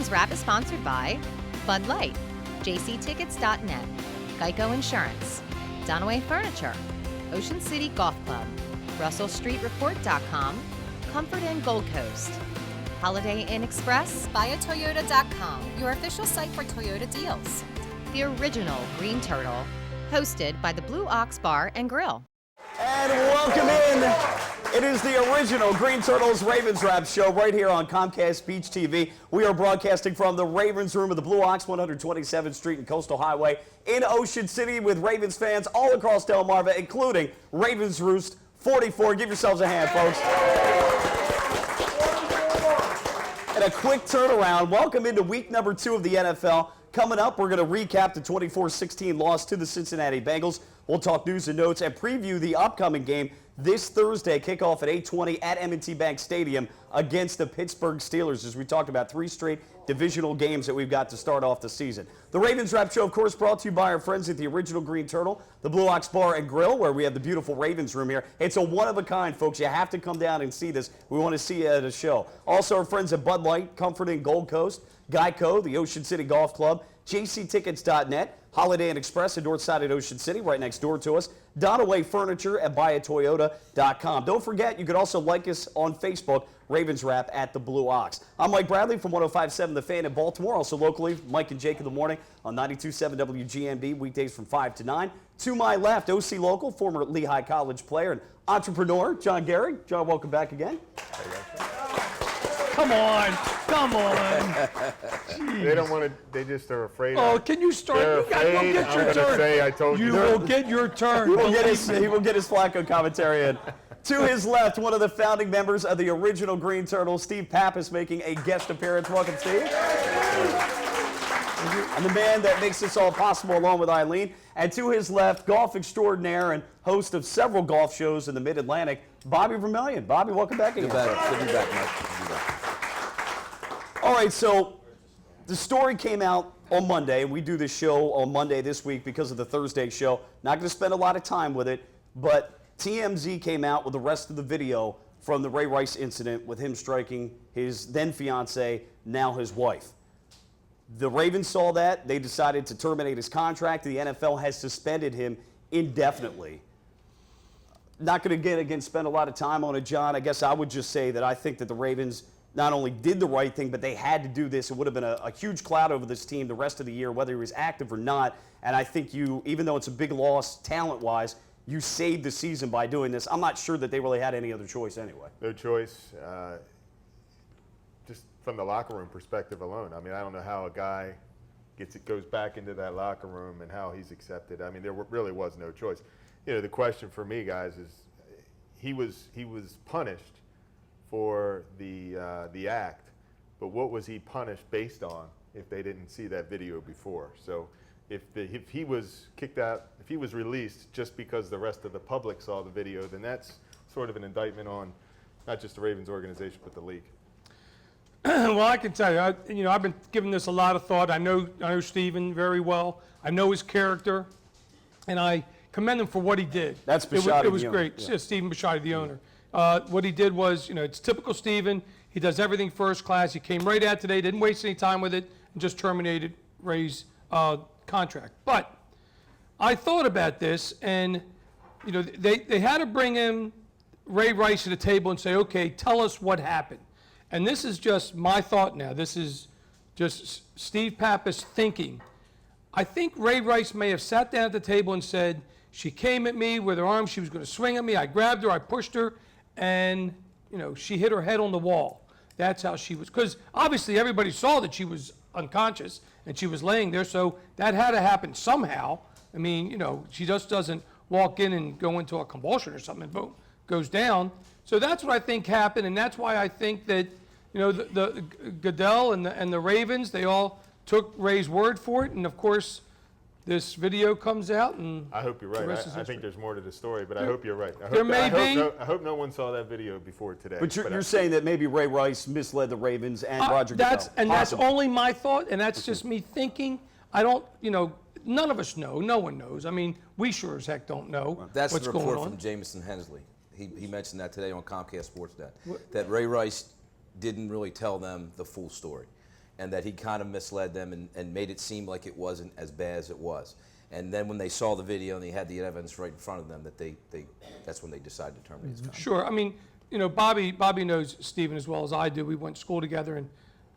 Ravens Wrap is sponsored by Bud Light, jctickets.net, Geico Insurance, Dunaway Furniture, Ocean City Golf Club, RussellStreetReport.com, Comfort Inn Gold Coast, Holiday Inn Express, BuyAToyota.com, your official site for Toyota deals. The original Green Turtle, hosted by the Blue Ox Bar and Grill. And welcome in. It is the original Green Turtles Ravens Wrap show right here on Comcast Beach TV. We are broadcasting from the Ravens room of the Blue Ox, 127th Street and Coastal Highway in Ocean City, with Ravens fans all across Delmarva, including Ravens Roost 44. Give yourselves a hand, folks. And a quick turnaround. Welcome into week number 2 of the NFL. Coming up, we're going to recap the 24-16 loss to the Cincinnati Bengals. We'll talk news and notes and preview the upcoming game this Thursday, kickoff at 8:20 at M&T Bank Stadium against the Pittsburgh Steelers, as we talked about 3 straight divisional games that we've got to start off the season. The Ravens Wrap Show, of course, brought to you by our friends at the original Green Turtle, the Blue Ox Bar and Grill, where we have the beautiful Ravens room here. It's a one-of-a-kind, folks. You have to come down and see this. We want to see you at a show. Also, our friends at Bud Light, Comfort Inn Gold Coast, Geico, the Ocean City Golf Club, jctickets.net, Holiday Inn Express in north side at Ocean City, right next door to us, Donaway Furniture at BuyAToyota.com. Don't forget, you can also like us on Facebook, Ravens Wrap at the Blue Ox. I'm Mike Bradley from 105.7 The Fan in Baltimore. Also locally, Mike and Jake in the morning on 92.7 WGNB, weekdays from 5 to 9. To my left, OC Local, former Lehigh College player and entrepreneur, John Gehrig. John, welcome back again. Come on. Come on. They don't want to, they just are afraid. Oh, can you start? They're You got to get your turn. Say, I told you. You will get your turn. He will get his Flacco commentary in. To his left, one of the founding members of the original Green Turtles, Steve Pappas, making a guest appearance. Welcome, Steve. And the man that makes this all possible, along with Eileen. And to his left, golf extraordinaire and host of several golf shows in the Mid-Atlantic, Bobby Vermillion. Bobby, welcome back again. Good to be back, Mike. Good to be back. All right, so the story came out on Monday, and we do this show on Monday this week because of the Thursday show. Not going to spend a lot of time with it, but TMZ came out with the rest of the video from the Ray Rice incident with him striking his then-fiancée, now his wife. The Ravens saw that. They decided to terminate his contract. The NFL has suspended him indefinitely. Not going to, spend a lot of time on it, John. I guess I would just say that I think that the Ravens not only did the right thing, but they had to do this. It would have been a huge cloud over this team the rest of the year, whether he was active or not. And I think even though it's a big loss talent-wise, you saved the season by doing this. I'm not sure that they really had any other choice anyway. No choice. Just from the locker room perspective alone. I mean, I don't know how a guy goes back into that locker room and how he's accepted. I mean, there really was no choice. You know, the question for me, guys, is he was punished for the act, but what was he punished based on if they didn't see that video before? So if he was kicked out, if he was released just because the rest of the public saw the video, then that's sort of an indictment on not just the Ravens organization but the league. Well, I can tell you, I've been giving this a lot of thought. I know Steven very well. I know his character, and I commend him for what he did. That's Bisciotti, It was the great. owner. Yeah, Stephen Bisciotti, the owner. What he did was, it's typical Steven. He does everything first class. He came right out today, didn't waste any time with it, and just terminated Ray's contract. But I thought about this, and they had to bring in Ray Rice to the table and say, okay, tell us what happened. And this is just my thought now. This is just Steve Pappas thinking. I think Ray Rice may have sat down at the table and said, she came at me with her arm, she was going to swing at me, I grabbed her, I pushed her, and she hit her head on the wall. That's how she was, because obviously everybody saw that she was unconscious and she was laying there, so that had to happen somehow. I mean, she just doesn't walk in and go into a convulsion or something and boom, goes down. So that's what I think happened, and that's why I think that the Goodell and the Ravens, they all took Ray's word for it, and of course this video comes out, and I hope you're right. I think there's more to the story, but I hope you're right. I hope no one saw that video before today. But you're saying that maybe Ray Rice misled the Ravens and Roger Goodell. That's only my thought, and that's just me thinking. I don't, none of us know. No one knows. I mean, we sure as heck don't know That's what's the going report on. from Jameson Hensley. He mentioned that today on Comcast Sportsnet, that Ray Rice didn't really tell them the full story. and that he kind of misled them and made it seem like it wasn't as bad as it was. And then when they saw the video and they had the evidence right in front of them, that's when they decided to terminate his contract. Sure. I mean, you know, Bobby knows Stephen as well as I do. We went to school together, and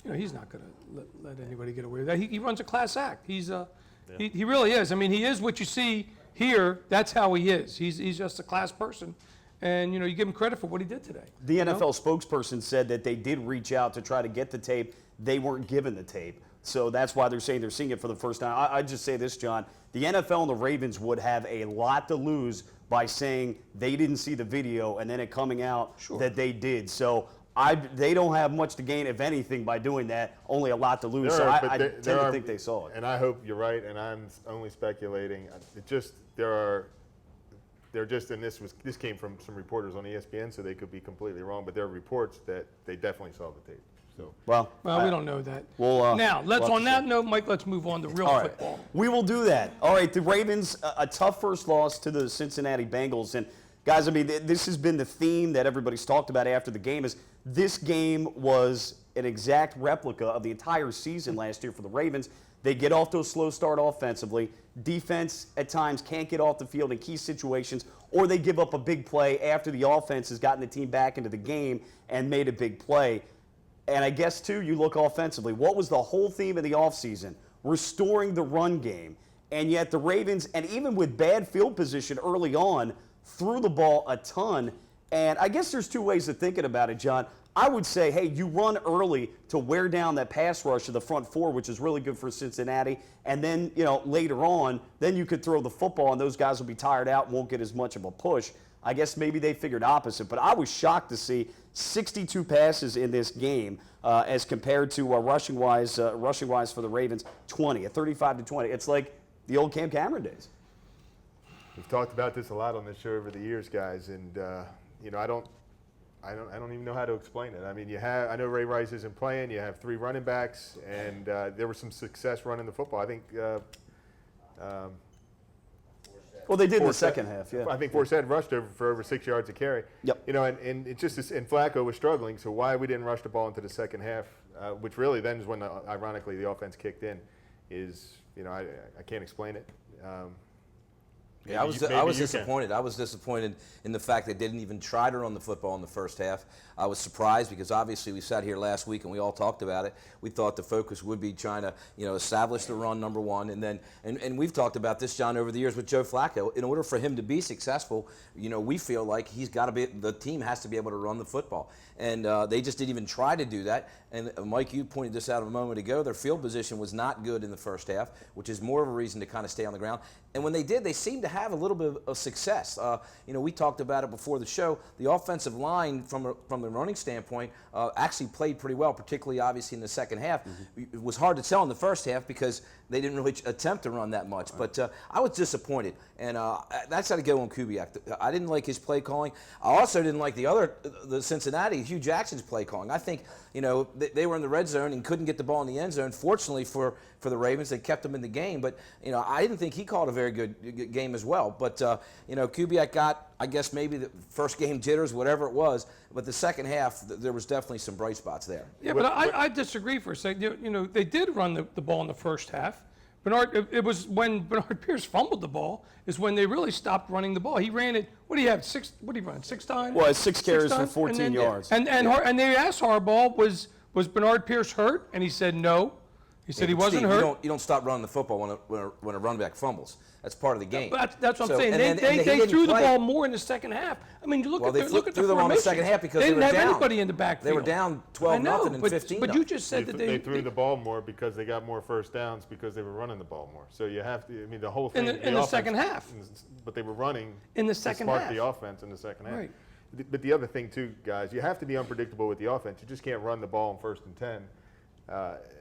you know, he's not going to let anybody get away with that. He runs a class act. He really is. I mean, he is what you see here. That's how he is. He's just a class person, and you know, you give him credit for what he did today. The NFL spokesperson said that they did reach out to try to get the tape. They weren't given the tape. So that's why they're saying they're seeing it for the first time. I just say this, John. The NFL and the Ravens would have a lot to lose by saying they didn't see the video and then it coming out that they did. So they don't have much to gain, if anything, by doing that. Only a lot to lose. So I tend to think they saw it. And I hope you're right, and I'm only speculating. And this came from some reporters on ESPN, so they could be completely wrong, but there are reports that they definitely saw the tape. So. Well, we don't know that. Now, on that note, Mike, let's move on to real football. We will do that. All right, the Ravens, a tough first loss to the Cincinnati Bengals. And, guys, I mean, this has been the theme that everybody's talked about after the game is this game was an exact replica of the entire season last year for the Ravens. They get off to a slow start offensively. Defense at times can't get off the field in key situations, or they give up a big play after the offense has gotten the team back into the game and made a big play. And I guess, too, you look offensively. What was the whole theme of the offseason? Restoring the run game. And yet the Ravens, and even with bad field position early on, threw the ball a ton. And I guess there's two ways of thinking about it, John. I would say, hey, you run early to wear down that pass rush of the front four, which is really good for Cincinnati. And then, you know, later on, then you could throw the football and those guys will be tired out and won't get as much of a push. I guess maybe they figured opposite. But I was shocked to see 62 passes in this game as compared to rushing-wise for the Ravens, 20, at 35-20. It's like the old Cam Cameron days. We've talked about this a lot on this show over the years, guys, and you know, I don't even know how to explain it. I mean, I know Ray Rice isn't playing. You have 3 running backs, and there was some success running the football. I think. Well, they did in the second half, yeah. I think Forsett rushed for over 6 yards a carry. Yep. You know, and it just and Flacco was struggling. So why we didn't rush the ball into the second half, which really then is when, ironically, the offense kicked in, is, you know, I can't explain it. Yeah, I was disappointed. I was disappointed in the fact they didn't even try to run the football in the first half. I was surprised because obviously we sat here last week and we all talked about it. We thought the focus would be trying to, you know, establish the run, number one, and then and we've talked about this, John, over the years with Joe Flacco. In order for him to be successful, you know, we feel like the team has to be able to run the football, and they just didn't even try to do that. And Mike, you pointed this out a moment ago. Their field position was not good in the first half, which is more of a reason to kind of stay on the ground. And when they did, they seemed to have a little bit of success. You know, we talked about it before the show. The offensive line, from the running standpoint, actually played pretty well, particularly obviously in the second half. Mm-hmm. It was hard to tell in the first half because they didn't really attempt to run that much. Right. But I was disappointed, and that's how to go on Kubiak. I didn't like his play calling. I also didn't like the Cincinnati, Hugh Jackson's play calling. I think, you know, they were in the red zone and couldn't get the ball in the end zone. Fortunately for the Ravens, they kept them in the game. But, you know, I didn't think he called a very good game as well. But, you know, Kubiak got, I guess, maybe the first game jitters, whatever it was. But the second half, there was definitely some bright spots there. Yeah, but I disagree for a second. You know, they did run the ball in the first half. It was when Bernard Pierce fumbled the ball is when they really stopped running the ball. He ran it. What did he have? What did he run? 6 times? Well, 6 carries for 14 yards. And they asked Harbaugh, was Bernard Pierce hurt? And he said no. He said he wasn't Steve, hurt. You don't stop running the football when a running back fumbles. That's part of the game. But that's what I'm saying. They threw the ball more in the second half. I mean, look at the formation. They threw the ball in the second half because they were down. They didn't have anybody in the backfield. They were down 12-0 and 15-0. But you just said they threw the ball more because they got more first downs because they were running the ball more. So you have to. I mean, the whole thing in the second half. But they were running in the second half. To spark the offense in the second half. Right. But the other thing too, guys, you have to be unpredictable with the offense. You just can't run the ball in 1st and 10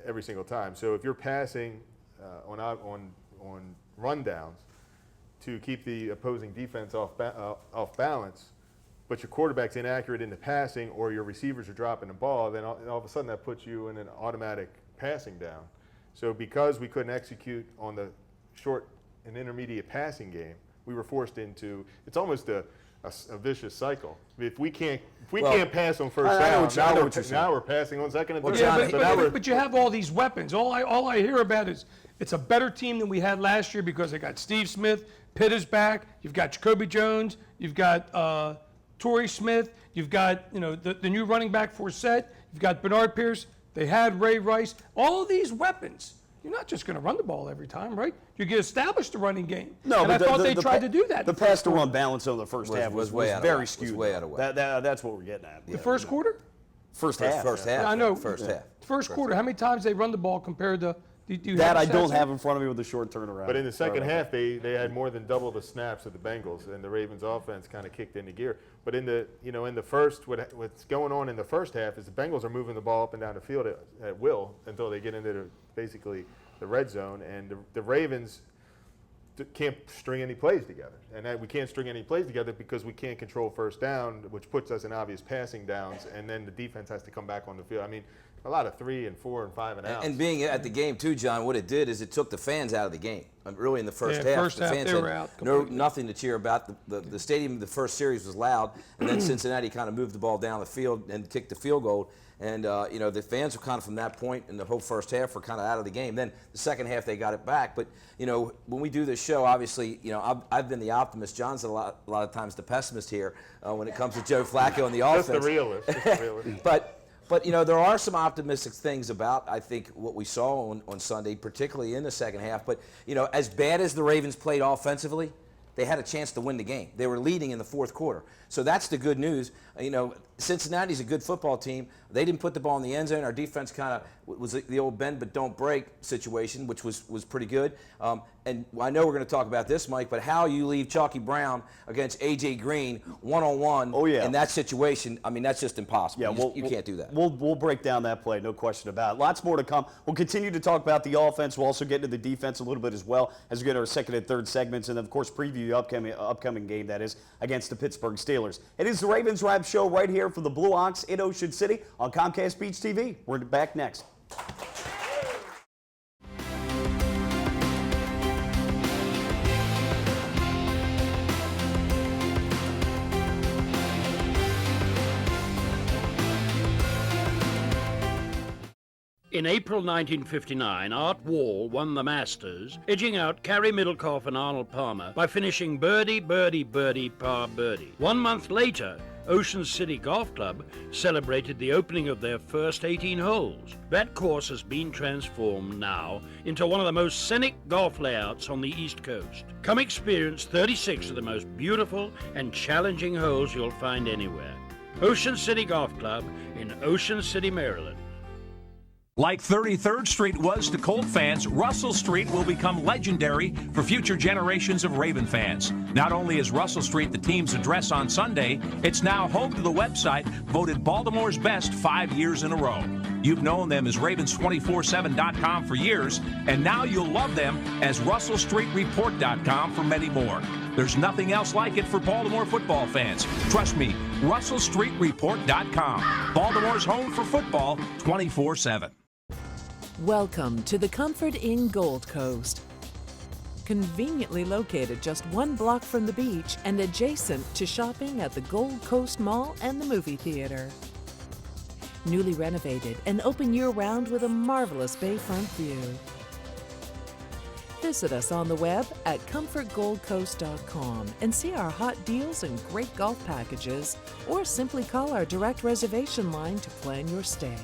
every single time. So if you're passing on run downs to keep the opposing defense off balance, but your quarterback's inaccurate in the passing or your receivers are dropping the ball, then all of a sudden that puts you in an automatic passing down. So because we couldn't execute on the short and intermediate passing game, we were forced into. It's almost a vicious cycle. If we can't pass on first I know down, what you're saying. now we're passing on second and third. Yeah, but you have all these weapons. All I hear about is it's a better team than we had last year because they got Steve Smith, Pitt is back, you've got Jacoby Jones, you've got Torrey Smith, you've got the new running back Forsett, you've got Bernard Pierce, they had Ray Rice. All of these weapons. You're not just going to run the ball every time, right? You can establish the running game. No, and but I thought they tried to do that. The pass to run balance in the first half was very skewed. Was way out of whack. That's what we're getting at. The first quarter? First half. First half. I know. First half. First quarter. How many times they run the ball compared to? That I don't have in front of me with the short turnaround. But in the second half, they had more than double the snaps of the Bengals, and the Ravens' offense kind of kicked into gear. But in the first, what's going on in the first half is the Bengals are moving the ball up and down the field at will until they get into basically the red zone, and the Ravens can't string any plays together. And we can't string any plays together because we can't control first down, which puts us in obvious passing downs, and then the defense has to come back on the field. I mean, a lot of 3 and 4 and 5 and outs. And being at the game too, John, what it did is it took the fans out of the game. Really, in the first half, first half fans they were had out completely. nothing to cheer about. The stadium, the first series was loud, and then Cincinnati kind of moved the ball down the field and kicked the field goal. And the fans were kind of from that point in the whole first half were kind of out of the game. Then the second half they got it back. But when we do this show, obviously, I've been the optimist. John's a lot of times the pessimist here when it comes to Joe Flacco and the offense. Just the realist. But there are some optimistic things about, I think, what we saw on Sunday, particularly in the second half. But, as bad as the Ravens played offensively, they had a chance to win the game. They were leading in the fourth quarter. So that's the good news. Cincinnati's a good football team. They didn't put the ball in the end zone. Our defense kind of was the old bend but don't break situation, which was pretty good. And I know we're going to talk about this, Mike, but how you leave Chalky Brown against A.J. Green one-on-one in that situation, I mean, that's just impossible. Yeah, you can't do that. We'll break down that play, no question about it. Lots more to come. We'll continue to talk about the offense. We'll also get into the defense a little bit as well as we get our second and third segments, and, of course, preview the upcoming game, that is, against the Pittsburgh Steelers. It is the Ravens Wrap Show right here from the Blue Ox in Ocean City on Comcast Beach TV. We're back next. In April 1959, Art Wall won the Masters, edging out Carey Middlecoff and Arnold Palmer by finishing birdie, birdie, birdie, par birdie. 1 month later, Ocean City Golf Club celebrated the opening of their first 18 holes. That course has been transformed now into one of the most scenic golf layouts on the East Coast. Come experience 36 of the most beautiful and challenging holes you'll find anywhere. Ocean City Golf Club in Ocean City, Maryland. Like 33rd Street was to Colt fans, Russell Street will become legendary for future generations of Raven fans. Not only is Russell Street the team's address on Sunday, it's now home to the website voted Baltimore's best 5 years in a row. You've known them as Ravens247.com for years, and now you'll love them as RussellStreetReport.com for many more. There's nothing else like it for Baltimore football fans. Trust me, RussellStreetReport.com. Baltimore's home for football 24/7. Welcome to the Comfort Inn Gold Coast. Conveniently located just 1 block from the beach and adjacent to shopping at the Gold Coast Mall and the movie theater. Newly renovated and open year-round with a marvelous bayfront view. Visit us on the web at comfortgoldcoast.com and see our hot deals and great golf packages, or simply call our direct reservation line to plan your stay.